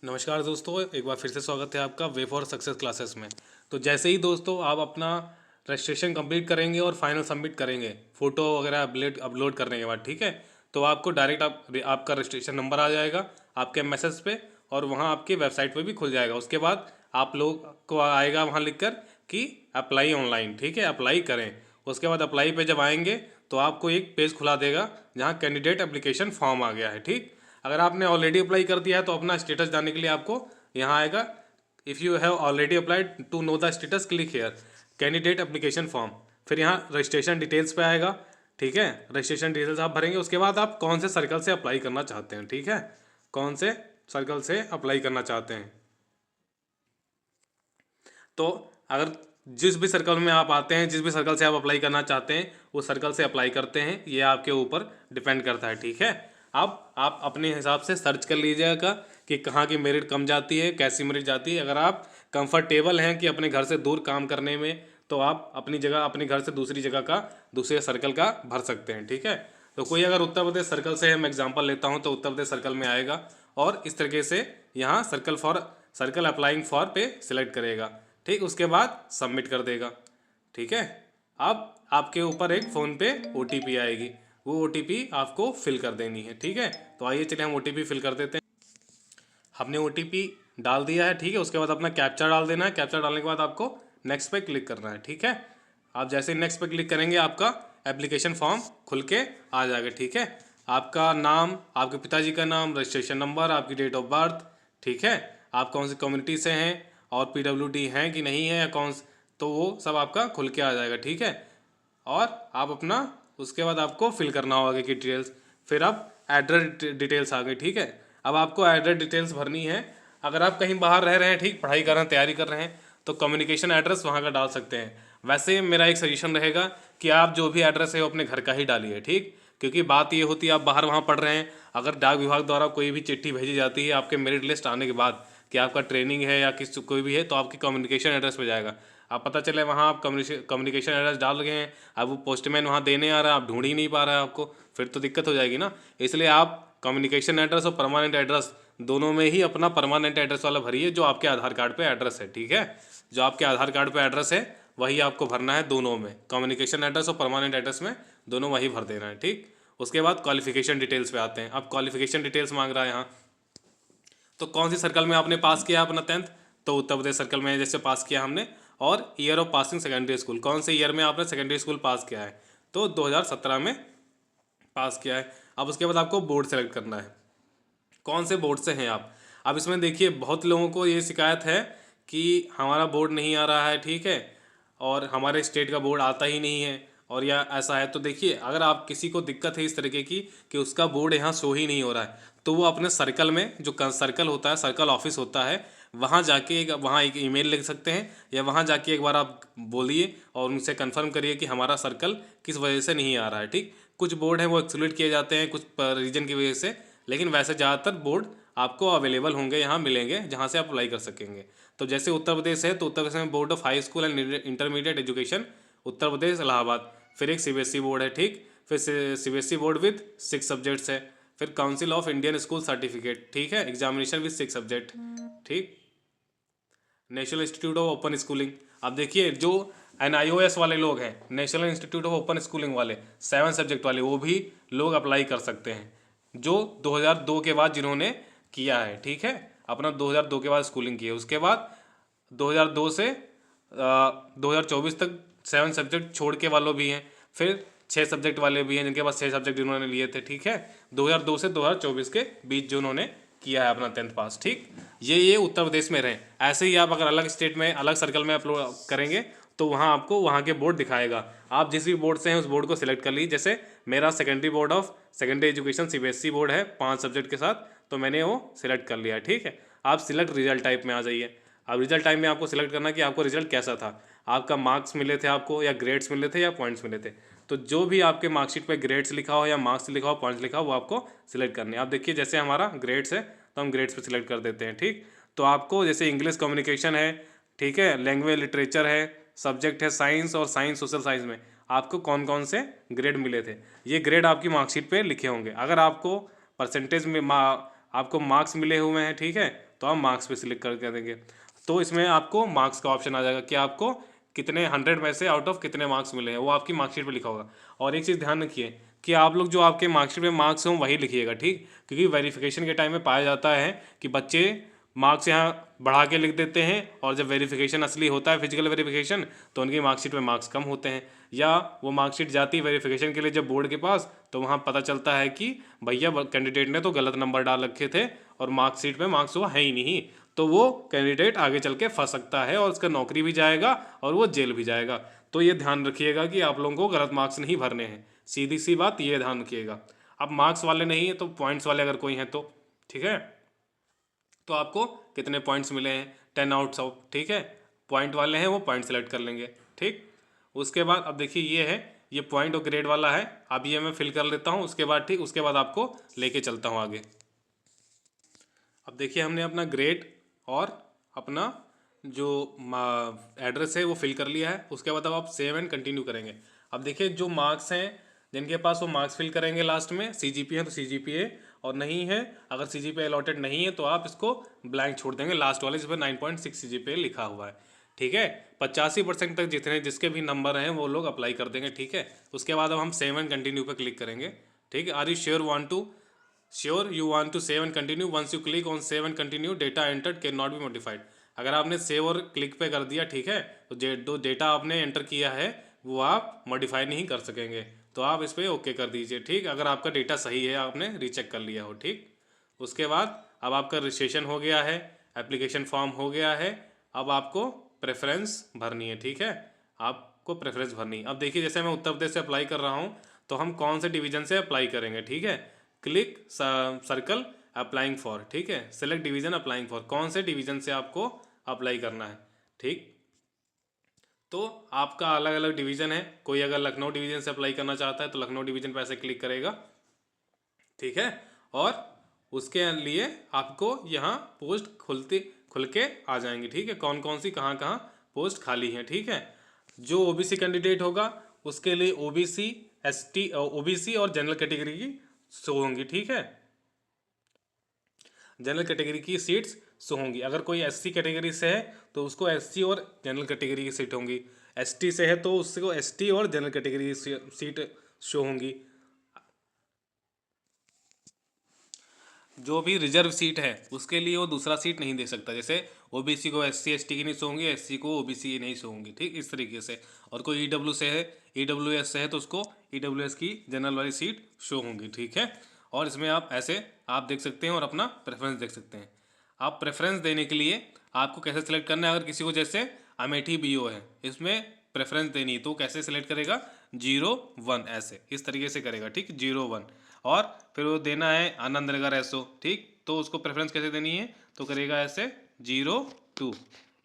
नमस्कार दोस्तों, एक बार फिर से स्वागत है आपका वे फॉर सक्सेस क्लासेस में। तो जैसे ही दोस्तों आप अपना रजिस्ट्रेशन कंप्लीट करेंगे और फाइनल सबमिट करेंगे फ़ोटो वगैरह अपलोड करने के बाद, ठीक है, तो आपको डायरेक्ट आपका रजिस्ट्रेशन नंबर आ जाएगा आपके मैसेज पे और वहाँ आपकी वेबसाइट पे भी खुल जाएगा। उसके बाद आप लोग को आएगा वहाँ लिख कर कि अप्लाई ऑनलाइन, ठीक है, अप्लाई करें। उसके बाद अप्लाई पे जब आएंगे तो आपको एक पेज खुला देगा जहाँ कैंडिडेट एप्लीकेशन फॉर्म आ गया है, ठीक। अगर आपने ऑलरेडी अप्लाई कर दिया है तो अपना स्टेटस जानने के लिए आपको यहाँ आएगा, if you have already applied to know the status click here candidate application form. फिर यहाँ रजिस्ट्रेशन डिटेल्स पे आएगा, ठीक है, रजिस्ट्रेशन डिटेल्स आप भरेंगे। उसके बाद आप कौन से सर्कल से अप्लाई करना चाहते हैं, ठीक है, कौन से सर्कल से अप्लाई करना चाहते हैं। तो अगर जिस भी सर्कल में आप आते हैं, जिस भी सर्कल से आप अप्लाई करना चाहते हैं, वो सर्कल से अप्लाई करते हैं, ये आपके ऊपर डिपेंड करता है, ठीक है। अब आप अपने हिसाब से सर्च कर लीजिएगा कि कहाँ की मेरिट कम जाती है, कैसी मेरिट जाती है। अगर आप कंफर्टेबल हैं कि अपने घर से दूर काम करने में, तो आप अपनी जगह, अपने घर से दूसरी जगह का, दूसरे सर्कल का भर सकते हैं, ठीक है। तो कोई अगर उत्तर प्रदेश सर्कल से मैं एग्जांपल लेता हूँ तो उत्तर प्रदेश सर्कल में आएगा और इस तरीके से यहाँ सर्कल अप्लाइंग फॉर पे सिलेक्ट करेगा, ठीक। उसके बाद सबमिट कर देगा, ठीक है। अब आपके ऊपर एक फ़ोन पे OTP आएगी, वो OTP आपको फिल कर देनी है, ठीक है। तो आइए चलिए हम OTP फिल कर देते हैं। हमने OTP डाल दिया है, ठीक है। उसके बाद अपना कैप्चा डाल देना है। कैप्चा डालने के बाद आपको नेक्स्ट पे क्लिक करना है, ठीक है। आप जैसे नेक्स्ट पे क्लिक करेंगे आपका एप्लीकेशन फॉर्म खुल के आ जाएगा, ठीक है। आपका नाम, आपके पिताजी का नाम, रजिस्ट्रेशन नंबर, आपकी डेट ऑफ बर्थ, ठीक है, आप कौन सी कम्युनिटी से हैं और PWD हैं कि नहीं है या तो वो सब आपका खुल के आ जाएगा, ठीक है। और आप अपना उसके बाद आपको फिल करना होगा आगे की डिटेल्स। फिर अब एड्रेस डिटेल्स आ गई, ठीक है। अब आपको एड्रेस डिटेल्स भरनी है। अगर आप कहीं बाहर रह रहे हैं, ठीक, पढ़ाई कर रहे हैं, तैयारी कर रहे हैं, तो कम्युनिकेशन एड्रेस वहाँ का डाल सकते हैं। वैसे मेरा एक सजेशन रहेगा कि आप जो भी एड्रेस है वो अपने घर का ही डालिए, ठीक। क्योंकि बात ये होती है आप बाहर वहाँ पढ़ रहे हैं, अगर डाक विभाग द्वारा कोई भी चिट्ठी भेजी जाती है आपके मेरिट लिस्ट आने के बाद कि आपका ट्रेनिंग है या किस कोई भी है, तो आपकी कम्युनिकेशन एड्रेस पे जाएगा। आप पता चले वहाँ आप कम्युनिकेशन एड्रेस डाल गए हैं, अब वो पोस्टमैन वहाँ देने आ रहा है, आप ढूंढ ही नहीं पा रहा है आपको, फिर तो दिक्कत हो जाएगी ना। इसलिए आप कम्युनिकेशन एड्रेस और परमानेंट एड्रेस दोनों में ही अपना परमानेंट एड्रेस वाला भरिए जो आपके आधार कार्ड पे एड्रेस है, ठीक है। जो आपके आधार कार्ड पे एड्रेस है वही आपको भरना है, दोनों में, कम्युनिकेशन एड्रेस और परमानेंट एड्रेस में दोनों वही भर देना है, ठीक। उसके बाद क्वालिफिकेशन डिटेल्स पे आते हैं। अब क्वालिफिकेशन डिटेल्स मांग रहा है यहाँ, तो कौन सी सर्कल में आपने पास किया अपना 10th, तो उत्तर प्रदेश सर्कल में जैसे पास किया हमने। और year of passing secondary school, कौन से ईयर में आपने सेकेंडरी स्कूल पास किया है, तो 2017 में पास किया है। अब उसके बाद आपको बोर्ड सेलेक्ट करना है, कौन से बोर्ड से हैं आप। अब इसमें देखिए बहुत लोगों को ये शिकायत है कि हमारा बोर्ड नहीं आ रहा है, ठीक है, और हमारे स्टेट का बोर्ड आता ही नहीं है, और या ऐसा है। तो देखिए अगर आप किसी को दिक्कत है इस तरीके की कि उसका बोर्ड यहाँ शो ही नहीं हो रहा है, तो वो अपने सर्कल में जो सर्कल होता है, सर्कल ऑफिस होता है, वहाँ एक ईमेल लिख सकते हैं, या वहाँ जाके एक बार आप बोलिए और उनसे कंफर्म करिए कि हमारा सर्कल किस वजह से नहीं आ रहा है, ठीक। कुछ बोर्ड हैं वो एक्सक्लूड किए जाते हैं कुछ रीजन की वजह से, लेकिन वैसे ज़्यादातर बोर्ड आपको अवेलेबल होंगे, यहाँ मिलेंगे जहाँ से आप अप्लाई कर सकेंगे। तो जैसे उत्तर प्रदेश है तो उत्तर प्रदेश में board of high school and intermediate education Uttar Pradesh Allahabad. फिर एक CBSE बोर्ड है, ठीक। फिर CBSE बोर्ड विद 6 सब्जेक्ट्स है। फिर council of Indian school certificate, ठीक है, एग्जामिनेशन विद 6 सब्जेक्ट, ठीक। National institute of open schooling, अब देखिए जो NIOS वाले लोग हैं, national institute of open schooling वाले 7 सब्जेक्ट वाले, वो भी लोग अप्लाई कर सकते हैं जो 2002 के बाद जिन्होंने किया है, ठीक है, अपना 2002 के बाद स्कूलिंग की है। उसके बाद 2002 से 2024 तक 7 सब्जेक्ट छोड़ के वालों भी हैं। फिर 6 सब्जेक्ट वाले भी हैं जिनके पास 6 सब्जेक्ट जिन्होंने लिए थे, ठीक है, 2002 से 2024 के बीच जो उन्होंने किया है अपना 10th पास, ठीक। ये उत्तर प्रदेश में रहे। ऐसे ही आप अगर अलग स्टेट में अलग सर्कल में अपलोड करेंगे तो वहाँ आपको वहाँ के बोर्ड दिखाएगा। आप जिस भी बोर्ड से हैं उस बोर्ड को सिलेक्ट कर लीजिए। जैसे मेरा secondary board of secondary education CBSE board है 5 सब्जेक्ट के साथ, तो मैंने वो सिलेक्ट कर लिया, ठीक है। आप सिलेक्ट रिजल्ट टाइप में आ जाइए। अब रिजल्ट टाइप में आपको सिलेक्ट करना कि आपको रिजल्ट कैसा था, आपका मार्क्स मिले थे आपको, या ग्रेड्स मिले थे, या पॉइंट्स मिले थे। तो जो भी आपके मार्कशीट पे ग्रेड्स लिखा हो या मार्क्स लिखा हो, पॉइंट्स लिखा हो, वो आपको सिलेक्ट करने हैं। आप देखिए जैसे हमारा ग्रेड्स है तो हम ग्रेड्स पे सिलेक्ट कर देते हैं, ठीक। तो आपको जैसे इंग्लिश कम्युनिकेशन है, ठीक है, लैंग्वेज लिटरेचर है, सब्जेक्ट है साइंस, और साइंस सोशल साइंस में आपको कौन कौन से ग्रेड मिले थे, ये ग्रेड आपकी मार्कशीट पे लिखे होंगे। अगर आपको परसेंटेज में आपको मार्क्स मिले हुए हैं, ठीक है, तो आप मार्क्स पे सिलेक्ट कर देंगे। तो इसमें आपको मार्क्स का ऑप्शन आ जाएगा कि आपको कितने 100 में से आउट ऑफ कितने मार्क्स मिले हैं, वो आपकी मार्कशीट पे लिखा होगा। और एक चीज़ ध्यान रखिए कि आप लोग जो आपके मार्कशीट में मार्क्स हों वही लिखिएगा, ठीक, क्योंकि वेरिफिकेशन के टाइम में पाया जाता है कि बच्चे मार्क्स यहाँ बढ़ा के लिख देते हैं और जब वेरिफिकेशन असली होता है फिजिकल वेरिफिकेशन तो उनकी मार्कशीट में मार्क्स कम होते हैं, या वो मार्कशीट जाती है वेरिफिकेशन के लिए जब बोर्ड के पास तो वहाँ पता चलता है कि भैया कैंडिडेट ने तो गलत नंबर डाल रखे थे और मार्कशीट में मार्क्स वो है ही नहीं, तो वो कैंडिडेट आगे चल के फंस सकता है और उसका नौकरी भी जाएगा और वो जेल भी जाएगा। तो ये ध्यान रखिएगा कि आप लोगों को गलत मार्क्स नहीं भरने हैं, सीधी सी बात ये ध्यान रखिएगा। अब मार्क्स वाले नहीं है तो पॉइंट्स वाले अगर कोई हैं तो ठीक है, तो आपको कितने पॉइंट्स मिले हैं 10 आउट ऑफ, ठीक है, पॉइंट वाले हैं वो पॉइंट सेलेक्ट कर लेंगे, ठीक। उसके बाद अब देखिए ये है, ये पॉइंट और ग्रेड वाला है, अब ये मैं फिल कर लेता हूँ उसके बाद, ठीक, उसके बाद आपको लेके चलता हूँ आगे। अब देखिए हमने अपना ग्रेड और अपना जो एड्रेस है वो फिल कर लिया है, उसके बाद अब आप सेव एंड कंटिन्यू करेंगे। अब देखिए जो मार्क्स हैं जिनके पास वो मार्क्स फिल करेंगे लास्ट में, CGPA है तो CGPA, और नहीं है अगर CGPA अलॉटेड नहीं है तो आप इसको ब्लैंक छोड़ देंगे लास्ट वाले जिस पर 9.6 CGPA लिखा हुआ है, ठीक है। 85% तक जितने जिसके भी नंबर हैं वो लोग अप्लाई कर देंगे, ठीक है। उसके बाद अब हम सेव एंड कंटिन्यू पर क्लिक करेंगे, ठीक है। Are you sure you want to save and continue, once you click on save and continue data entered can not be modified. अगर आपने सेव और क्लिक पे कर दिया, ठीक है, तो जो डेटा आपने एंटर किया है वो आप मॉडिफाई नहीं कर सकेंगे, तो आप इस पर ओके कर दीजिए, ठीक, अगर आपका डेटा सही है, आपने रीचेक कर लिया हो, ठीक। उसके बाद अब आपका रजिस्ट्रेशन हो गया है, एप्लीकेशन फॉर्म हो गया है, अब आपको प्रेफरेंस भरनी है, ठीक है, आपको प्रेफरेंस भरनी है। अब देखिए जैसे मैं उत्तर प्रदेश से अप्लाई कर रहा हूँ तो हम कौन से डिवीजन से अप्लाई करेंगे, ठीक है, क्लिक सर्कल अप्लाइंग फॉर, ठीक है, सेलेक्ट डिवीजन अप्लाइंग फॉर, कौन से डिवीजन से आपको अप्लाई करना है, ठीक। तो आपका अलग अलग डिवीजन है, कोई अगर लखनऊ डिवीजन से अप्लाई करना चाहता है तो लखनऊ डिवीजन पर ऐसे क्लिक करेगा, ठीक है, और उसके लिए आपको यहाँ पोस्ट खुल के आ जाएंगी, ठीक है, कौन कौन सी कहाँ कहाँ पोस्ट खाली हैं, ठीक है। जो OBC कैंडिडेट होगा उसके लिए OBC ST OBC और जनरल कैटेगरी की शो होंगी, ठीक है, जनरल कैटेगरी की सीट्स शो होंगी। अगर कोई SC कैटेगरी से है तो उसको SC और जनरल कैटेगरी की सीट होंगी, ST से है तो उसको ST और जनरल कैटेगरी की सीट शो होंगी। जो भी रिजर्व सीट है उसके लिए वो दूसरा सीट नहीं दे सकता, जैसे OBC को SC ST की नहीं शो होंगी, SC को OBC की नहीं शो होंगी, ठीक, इस तरीके से। और कोई EW से है, EWS से है तो उसको EWS की जनरल वाली सीट शो होंगी, ठीक है। और इसमें आप ऐसे आप देख सकते हैं और अपना प्रेफरेंस देख सकते हैं। आप प्रेफरेंस देने के लिए आपको कैसे सेलेक्ट करना है, अगर किसी को जैसे अमेठी BO है इसमें प्रेफरेंस देनी है तो कैसे सेलेक्ट करेगा, 0-1 ऐसे इस तरीके से करेगा, ठीक, 0-1, और फिर वो देना है आनंद नगर SO, ठीक, तो उसको प्रेफरेंस कैसे देनी है तो करेगा ऐसे 0-2,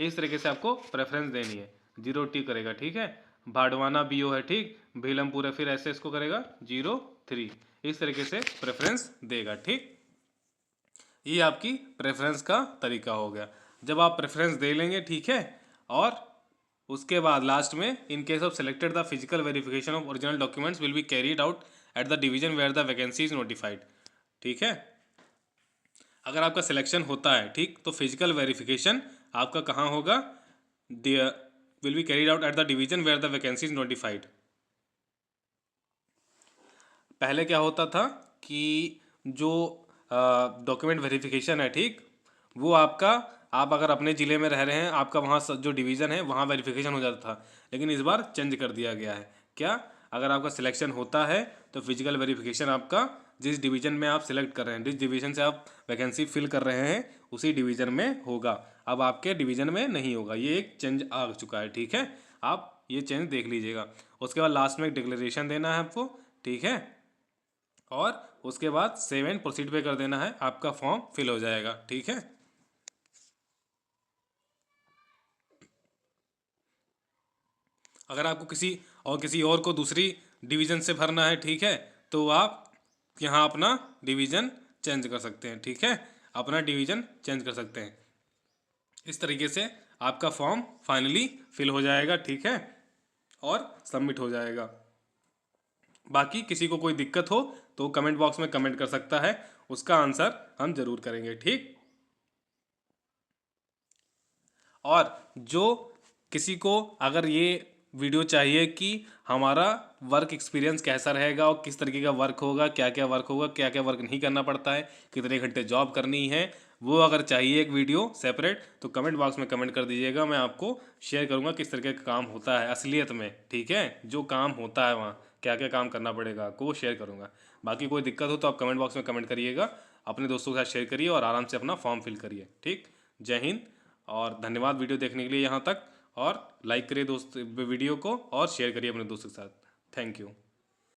इस तरीके से आपको प्रेफरेंस देनी है, 0-2 करेगा, ठीक है। भाडवाना BO है, ठीक, भीलमपुर है, फिर ऐसे इसको करेगा 0-3, इस तरीके से प्रेफरेंस देगा, ठीक। ये आपकी प्रेफरेंस का तरीका हो गया। जब आप प्रेफरेंस दे लेंगे, ठीक है, और उसके बाद लास्ट में in case of selected the physical verification of original documents will be carried out at the division where the vacancy is notified, ठीक है। अगर आपका सिलेक्शन होता है, ठीक, तो फिजिकल वेरिफिकेशन आपका कहाँ होगा, will be carried out at the division where the vacancy is notified. पहले क्या होता था कि जो डॉक्यूमेंट वेरिफिकेशन है, ठीक, वो आपका आप अगर अपने ज़िले में रह रहे हैं आपका वहाँ जो डिवीज़न है वहाँ वेरिफिकेशन हो जाता था, लेकिन इस बार चेंज कर दिया गया है। क्या, अगर आपका सिलेक्शन होता है तो फिजिकल वेरिफिकेशन आपका जिस डिवीज़न में आप सिलेक्ट कर रहे हैं, जिस डिवीज़न से आप वैकेंसी फिल कर रहे हैं उसी डिवीज़न में होगा, अब आपके डिवीज़न में नहीं होगा। ये एक चेंज आ चुका है, ठीक है, आप ये चेंज देख लीजिएगा। उसके बाद लास्ट में एक डिक्लेरेशन देना है आपको, ठीक है, और उसके बाद सेव एंड प्रोसीड पे कर देना है, आपका फॉर्म फिल हो जाएगा, ठीक है। अगर आपको किसी और को दूसरी डिवीज़न से भरना है, ठीक है, तो आप यहाँ अपना डिवीज़न चेंज कर सकते हैं, ठीक है, अपना डिवीज़न चेंज कर सकते हैं। इस तरीके से आपका फॉर्म फाइनली फिल हो जाएगा, ठीक है, और सबमिट हो जाएगा। बाकी किसी को कोई दिक्कत हो तो कमेंट बॉक्स में कमेंट कर सकता है, उसका आंसर हम ज़रूर करेंगे, ठीक। और जो किसी को अगर ये वीडियो चाहिए कि हमारा वर्क एक्सपीरियंस कैसा रहेगा और किस तरीके का वर्क होगा, क्या क्या वर्क होगा, क्या क्या वर्क नहीं करना पड़ता है, कितने घंटे जॉब करनी है, वो अगर चाहिए एक वीडियो सेपरेट तो कमेंट बॉक्स में कमेंट कर दीजिएगा। मैं आपको शेयर करूंगा किस तरीके का काम होता है असलियत में, ठीक है, जो काम होता है वहाँ क्या क्या काम करना पड़ेगा आपको, वो शेयर करूंगा। बाकी कोई दिक्कत हो तो आप कमेंट बॉक्स में कमेंट करिएगा, अपने दोस्तों के साथ शेयर करिए और आराम से अपना फॉर्म फिल करिए। ठीक, जय हिंद और धन्यवाद वीडियो देखने के लिए यहाँ तक। और लाइक करिए दोस्त वीडियो को और शेयर करिए अपने दोस्तों के साथ। Thank you.